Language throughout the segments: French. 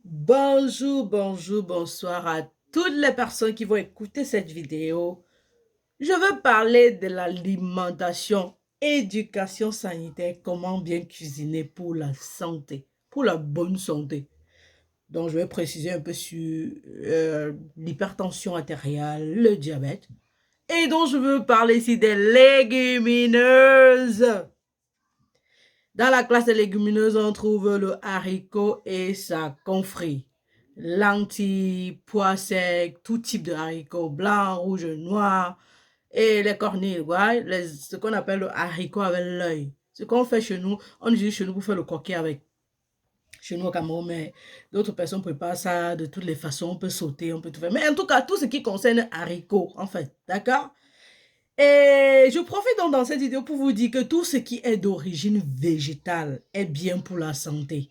Bonjour, bonjour, bonsoir à toutes les personnes qui vont écouter cette vidéo. Je veux parler de l'alimentation, éducation sanitaire, comment bien cuisiner pour la santé, pour la bonne santé. Donc, je vais préciser un peu sur l'hypertension artérielle, le diabète. Et donc, je veux parler ici des légumineuses. Dans la classe des légumineuses, on trouve le haricot et sa confrérie. Lentilles, pois secs, tout type de haricots, blancs, rouges, noirs, et les cornilles, ouais, ce qu'on appelle le haricot avec l'œil. Ce qu'on fait chez nous, on utilise chez nous pour faire le coquet avec. Chez nous au Cameroun, mais d'autres personnes préparent ça de toutes les façons. On peut sauter, on peut tout faire. Mais en tout cas, tout ce qui concerne haricots, en fait, d'accord? Et je profite donc dans cette vidéo pour vous dire que tout ce qui est d'origine végétale est bien pour la santé.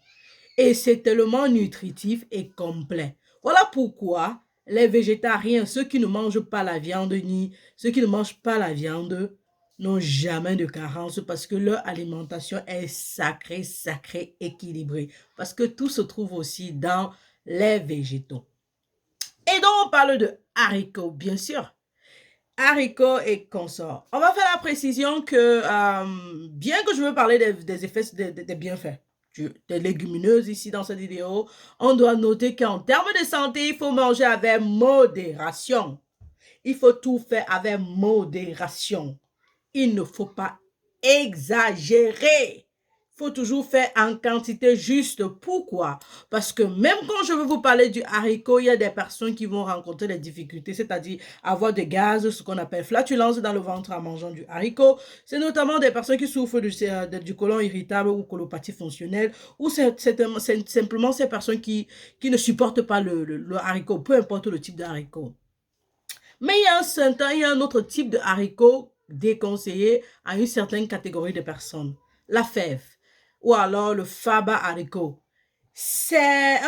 Et c'est tellement nutritif et complet. Voilà pourquoi les végétariens, ceux qui ne mangent pas la viande ni ceux qui ne mangent pas la viande, n'ont jamais de carence parce que leur alimentation est sacrée, sacrée, équilibrée. Parce que tout se trouve aussi dans les végétaux. Et donc on parle de haricots, bien sûr. Haricots et consorts. On va faire la précision que, bien que je veux parler des effets, des bienfaits des légumineuses ici dans cette vidéo, on doit noter qu'en termes de santé, il faut manger avec modération. Il faut tout faire avec modération. Il ne faut pas exagérer. Il faut toujours faire en quantité juste. Pourquoi? Parce que même quand je veux vous parler du haricot, il y a des personnes qui vont rencontrer des difficultés, c'est-à-dire avoir des gaz, ce qu'on appelle flatulence dans le ventre en mangeant du haricot. C'est notamment des personnes qui souffrent du côlon irritable ou colopathie fonctionnelle, ou c'est simplement ces personnes qui ne supportent pas le haricot, peu importe le type de haricot. Mais il y a un autre type de haricot déconseillé à une certaine catégorie de personnes. La fève ou alors le faba haricot. C'est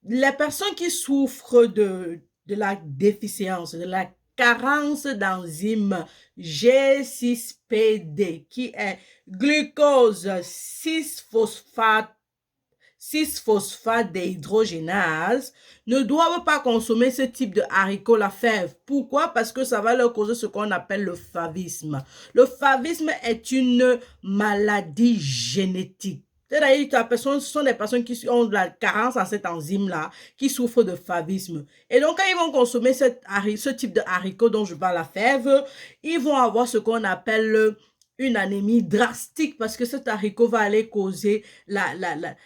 les personnes qui souffrent de la déficience, de la carence d'enzyme G6PD, qui est glucose 6-phosphate 6-phosphate déhydrogénase, ne doivent pas consommer ce type de haricots, la fève. Pourquoi? Parce que ça va leur causer ce qu'on appelle le favisme. Le favisme est une maladie génétique. C'est-à-dire que ce sont des personnes qui ont de la carence en cette enzyme-là, qui souffrent de favisme. Et donc, quand ils vont consommer ce type de haricots dont je parle, la fève, ils vont avoir ce qu'on appelle une anémie drastique parce que cet haricot va aller causer la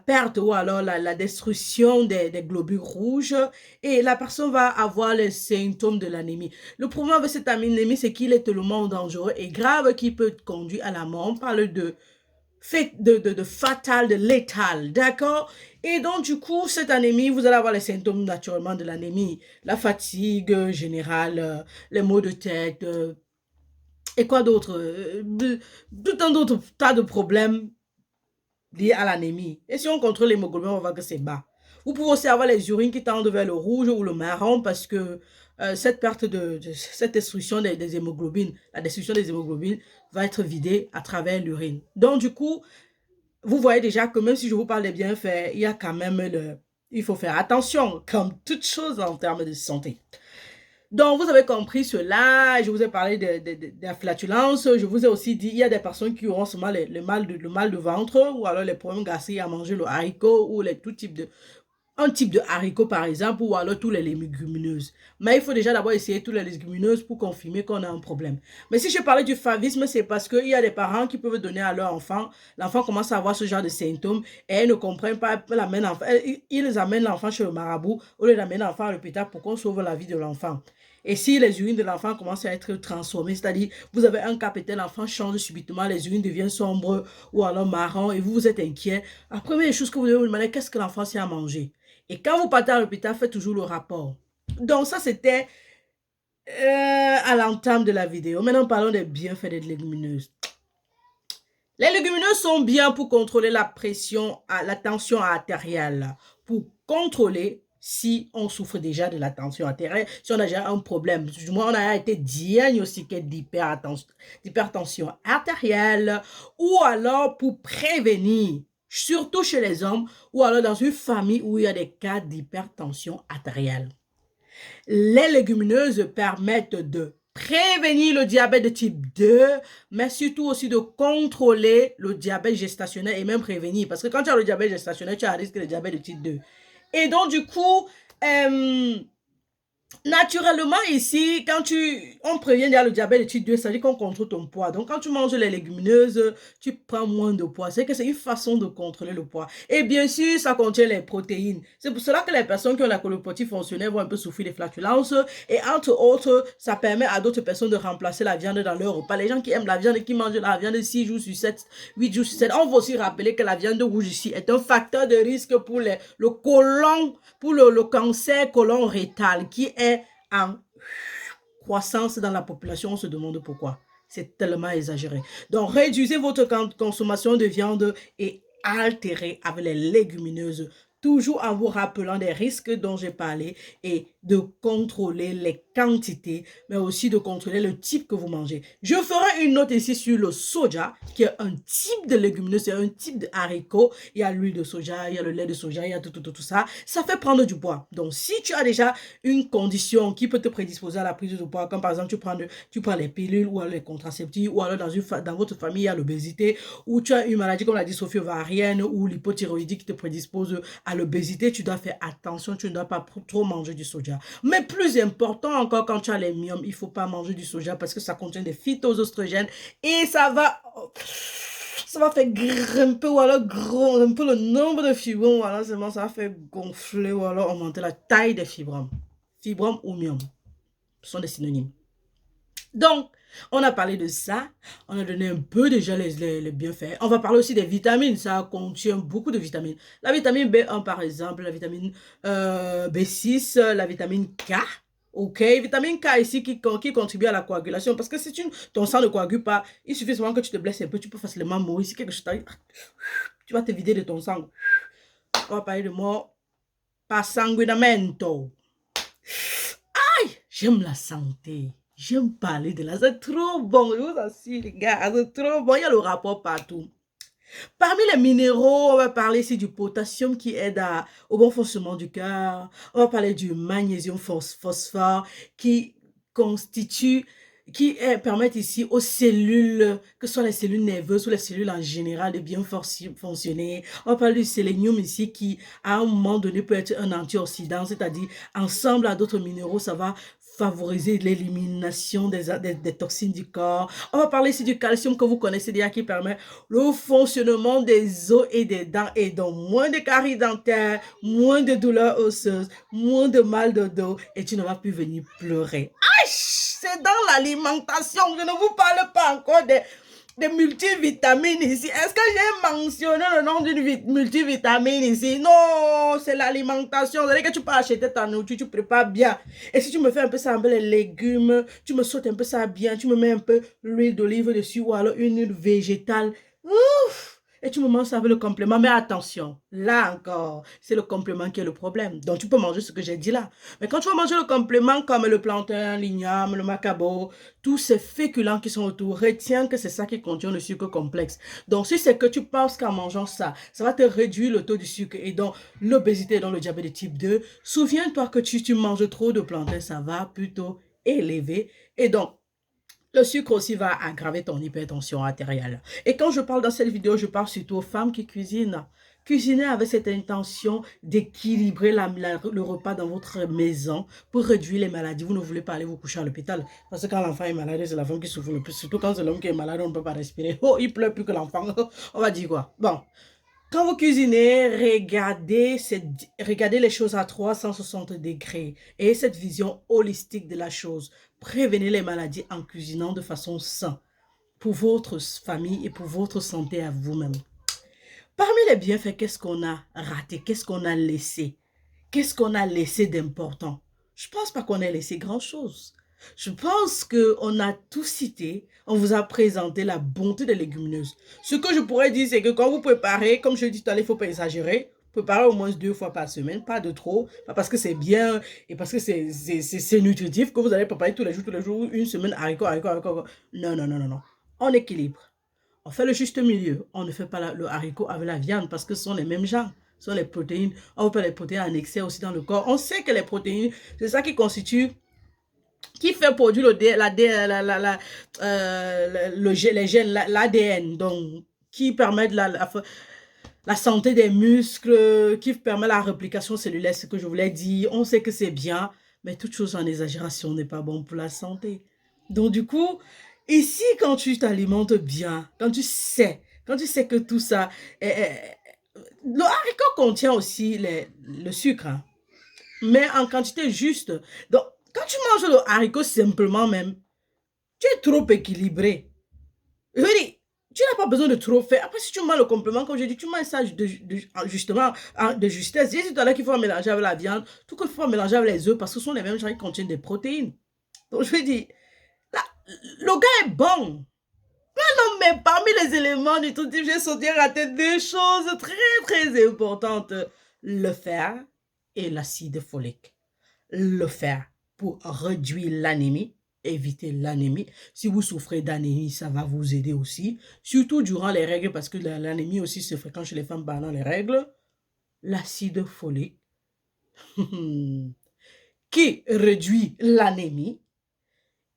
perte ou alors la destruction des globules rouges et la personne va avoir les symptômes de l'anémie. Le problème avec cette anémie, c'est qu'il est tellement dangereux et grave qu'il peut conduire à la mort. On parle de fatal, de létal, d'accord? Et donc, du coup, cette anémie, vous allez avoir les symptômes naturellement de l'anémie. La fatigue générale, les maux de tête, et quoi d'autre? Tout un autre tas de problèmes liés à l'anémie. Et si on contrôle l'hémoglobine, on voit que c'est bas. Vous pouvez aussi avoir les urines qui tendent vers le rouge ou le marron parce que cette perte cette destruction des hémoglobines, la destruction des hémoglobines va être vidée à travers l'urine. Donc, du coup, vous voyez déjà que même si je vous parle des bienfaits, il y a quand même il faut faire attention, comme toute chose en termes de santé. Donc, vous avez compris cela. Je vous ai parlé de la flatulence. Je vous ai aussi dit, il y a des personnes qui auront seulement le mal de ventre ou alors les problèmes gastriques à manger le haricot ou tout type un type de haricot par exemple ou alors tous les légumineuses. Mais il faut déjà d'abord essayer toutes les légumineuses pour confirmer qu'on a un problème. Mais si je parlais du favisme, c'est parce qu'il y a des parents qui peuvent donner à leur enfant. L'enfant commence à avoir ce genre de symptômes et ils ne comprennent pas. Ils amènent l'enfant chez le marabout au lieu d'amener l'enfant à l'hôpital pour qu'on sauve la vie de l'enfant. Et si les urines de l'enfant commencent à être transformées, c'est-à-dire vous avez un cas pété, l'enfant change subitement, les urines deviennent sombres ou alors marron et vous êtes inquiet, la première chose que vous devez vous demander, qu'est-ce que l'enfant s'y a mangé? Et quand vous partez à l'hôpital, faites toujours le rapport. Donc ça, c'était à l'entame de la vidéo. Maintenant, parlons des bienfaits des légumineuses. Les légumineuses sont bien pour contrôler la pression, la tension artérielle, pour contrôler si on souffre déjà de la tension artérielle, si on a déjà un problème, du moins on a été diagnostiqué d'hypertension artérielle, ou alors pour prévenir. surtout chez les hommes ou alors dans une famille où il y a des cas d'hypertension artérielle. Les légumineuses permettent de prévenir le diabète de type 2, mais surtout aussi de contrôler le diabète gestationnel et même prévenir. Parce que quand tu as le diabète gestationnel, tu as un risque de diabète de type 2. Et donc, du coup, naturellement, ici, quand on prévient déjà le diabète de type 2, ça veut dire qu'on contrôle ton poids. Donc, quand tu manges les légumineuses, tu prends moins de poids. C'est que c'est une façon de contrôler le poids. Et bien sûr, ça contient les protéines. C'est pour cela que les personnes qui ont la colopathie fonctionnelle vont un peu souffrir des flatulences. Et entre autres, ça permet à d'autres personnes de remplacer la viande dans leur repas. Les gens qui aiment la viande et qui mangent la viande 6 jours sur 7, 8 jours sur 7. On va aussi rappeler que la viande rouge ici est un facteur de risque pour le côlon, pour le cancer côlon rétal qui est en croissance dans la population. On se demande pourquoi. C'est tellement exagéré. Donc, réduisez votre consommation de viande et altérez avec les légumineuses, toujours en vous rappelant des risques dont j'ai parlé et de contrôler les quantités, mais aussi de contrôler le type que vous mangez. Je ferai une note ici sur le soja, qui est un type de légumineuse, c'est un type de haricot. Il y a l'huile de soja, il y a le lait de soja, il y a tout ça. Ça fait prendre du poids. Donc, si tu as déjà une condition qui peut te prédisposer à la prise de poids, comme par exemple, tu prends les pilules ou les contraceptifs, ou alors dans votre famille, il y a l'obésité, ou tu as une maladie comme la dystrophie ovarienne ou l'hypothyroïdie qui te prédispose à l'obésité, tu dois faire attention, tu ne dois pas trop manger du soja. Mais plus important encore, quand tu as les myomes, il ne faut pas manger du soja parce que ça contient des phytoestrogènes et ça va faire grimper ou alors un peu le nombre de fibromes, ou alors seulement ça va faire gonfler ou alors augmenter la taille des fibromes. Fibromes ou myomes, ce sont des synonymes. Donc, on a parlé de ça, on a donné un peu déjà les bienfaits. On va parler aussi des vitamines, ça contient beaucoup de vitamines. La vitamine B1 par exemple, la vitamine B6, la vitamine K. Ok, vitamine K ici qui contribue à la coagulation parce que si ton sang ne coagule pas, il suffit seulement que tu te blesses un peu, tu peux facilement mourir. Si quelque chose t'arrive, tu vas te vider de ton sang. On va parler de mort par sanguinamento. Aïe, j'aime la santé. J'aime parler de là, c'est trop bon, je vous assure les gars, c'est trop bon, il y a le rapport partout. Parmi les minéraux, on va parler ici du potassium qui aide au bon fonctionnement du cœur, on va parler du magnésium phosphore qui constitue, permettent ici aux cellules, que ce soit les cellules nerveuses ou les cellules en général, de bien fonctionner. On va parler du sélénium ici qui, à un moment donné, peut être un antioxydant, c'est-à-dire ensemble à d'autres minéraux, ça va favoriser l'élimination des toxines du corps. On va parler ici du calcium que vous connaissez déjà qui permet le fonctionnement des os et des dents et donc moins de caries dentaires, moins de douleurs osseuses, moins de mal de dos et tu ne vas plus venir pleurer. Aïe, c'est dans l'alimentation. Je ne vous parle pas encore des multivitamines ici. Est-ce que j'ai mentionné le nom d'une multivitamine ici? Non, c'est l'alimentation. C'est-à-dire que tu peux acheter ta nourriture, tu prépares bien. Et si tu me fais un peu ça avec les légumes, tu me sautes un peu ça bien, tu me mets un peu l'huile d'olive dessus ou alors une huile végétale. Ouf! Et tu me manges ça avec le complément. Mais attention, là encore, c'est le complément qui est le problème. Donc, tu peux manger ce que j'ai dit là. Mais quand tu vas manger le complément comme le plantain, l'igname, le macabo, tous ces féculents qui sont autour, retiens que c'est ça qui contient le sucre complexe. Donc, si c'est que tu penses qu'en mangeant ça, ça va te réduire le taux du sucre et donc l'obésité et donc le diabète de type 2, souviens-toi que tu manges trop de plantain, ça va plutôt élever. Et donc, le sucre aussi va aggraver ton hypertension artérielle. Et quand je parle dans cette vidéo, je parle surtout aux femmes qui cuisinent. Cuisinez avec cette intention d'équilibrer le repas dans votre maison pour réduire les maladies. Vous ne voulez pas aller vous coucher à l'hôpital. Parce que quand l'enfant est malade, c'est la femme qui souffre le plus. Surtout quand c'est l'homme qui est malade, on ne peut pas respirer. Oh, il pleure plus que l'enfant. On va dire quoi? Bon. Quand vous cuisinez, regardez les choses à 360 degrés et cette vision holistique de la chose. Prévenez les maladies en cuisinant de façon saine pour votre famille et pour votre santé à vous-même. Parmi les bienfaits, qu'est-ce qu'on a raté? Qu'est-ce qu'on a laissé? Qu'est-ce qu'on a laissé d'important? Je ne pense pas qu'on ait laissé grand-chose. Je pense qu'on a tout cité. On vous a présenté la bonté des légumineuses. Ce que je pourrais dire, c'est que quand vous préparez, comme je dis tout à l'heure, il ne faut pas exagérer. Préparez au moins 2 fois par semaine, pas de trop. Pas parce que c'est bien et parce que c'est nutritif que vous allez préparer tous les jours, une semaine, haricot. Non. On équilibre. On fait le juste milieu. On ne fait pas le haricot avec la viande parce que ce sont les mêmes gens. Ce sont les protéines. On peut les protéines en excès aussi dans le corps. On sait que les protéines, c'est ça qui constitue, qui fait produire les gènes, l'ADN, donc qui permet la santé des muscles, qui permet la réplication cellulaire, ce que je voulais dire. On sait que c'est bien, mais toute chose en exagération n'est pas bon pour la santé. Donc du coup, ici, quand tu t'alimentes bien, quand tu sais que tout ça, le haricot contient aussi le sucre, hein, mais en quantité juste. Donc, quand tu manges le haricot simplement même, tu es trop équilibré. Je veux dire, tu n'as pas besoin de trop faire. Après, si tu manges le complément, comme je dis, tu manges ça justement de justesse. J'ai dit tout à l'heure qu'il faut mélanger avec la viande, tout qu'il faut mélanger avec les œufs parce que ce sont les mêmes gens qui contiennent des protéines. Donc, je veux dire, là, le gars est bon. Non, mais parmi les éléments du tout type, j'ai sauté rater deux choses très, très importantes. Le fer et l'acide folique. Le fer pour réduire l'anémie, éviter l'anémie. Si vous souffrez d'anémie, ça va vous aider aussi. Surtout durant les règles, parce que l'anémie aussi se fréquente chez les femmes pendant les règles. L'acide folique qui réduit l'anémie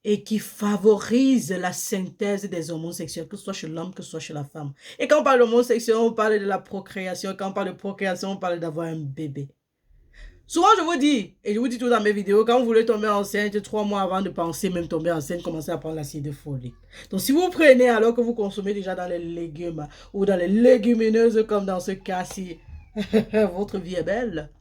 et qui favorise la synthèse des hormones sexuelles, que ce soit chez l'homme, que ce soit chez la femme. Et quand on parle d'hormones sexuelles, on parle de la procréation. Quand on parle de procréation, on parle d'avoir un bébé. Souvent, je vous dis, et je vous dis tout dans mes vidéos, quand vous voulez tomber enceinte, 3 mois avant de penser même tomber enceinte, commencez à prendre l'acide folique. Donc, si vous prenez alors que vous consommez déjà dans les légumes ou dans les légumineuses, comme dans ce cas-ci, votre vie est belle.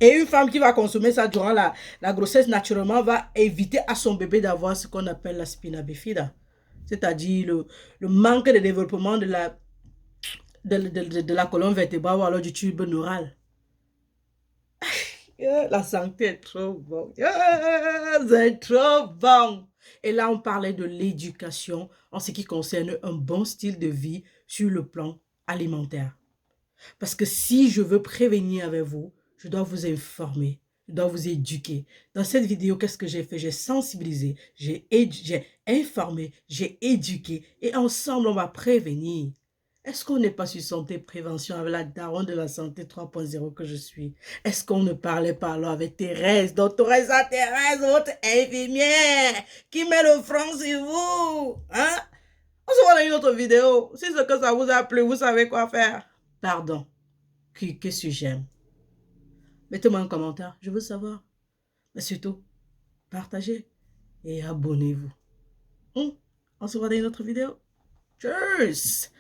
Et une femme qui va consommer ça durant la grossesse, naturellement, va éviter à son bébé d'avoir ce qu'on appelle la spina bifida. C'est-à-dire le manque de développement de la colonne vertébrale ou alors du tube neural. La santé est trop bon. C'est trop bon. Et là, on parlait de l'éducation en ce qui concerne un bon style de vie sur le plan alimentaire. Parce que si je veux prévenir avec vous, je dois vous informer, je dois vous éduquer. Dans cette vidéo, qu'est-ce que j'ai fait? J'ai sensibilisé, j'ai informé, j'ai éduqué. Et ensemble, on va prévenir. Est-ce qu'on n'est pas sur santé prévention avec la daronne de la santé 3.0 que je suis? Est-ce qu'on ne parlait pas alors avec Thérèse, doctoresse Thérèse, votre infirmière, qui met le front sur vous? Hein? On se voit dans une autre vidéo. Si ce que ça vous a plu, vous savez quoi faire. Pardon. Qu'est-ce que j'aime? Mettez-moi un commentaire, je veux savoir. Mais surtout, partagez et abonnez-vous. On se voit dans une autre vidéo. Tchuss!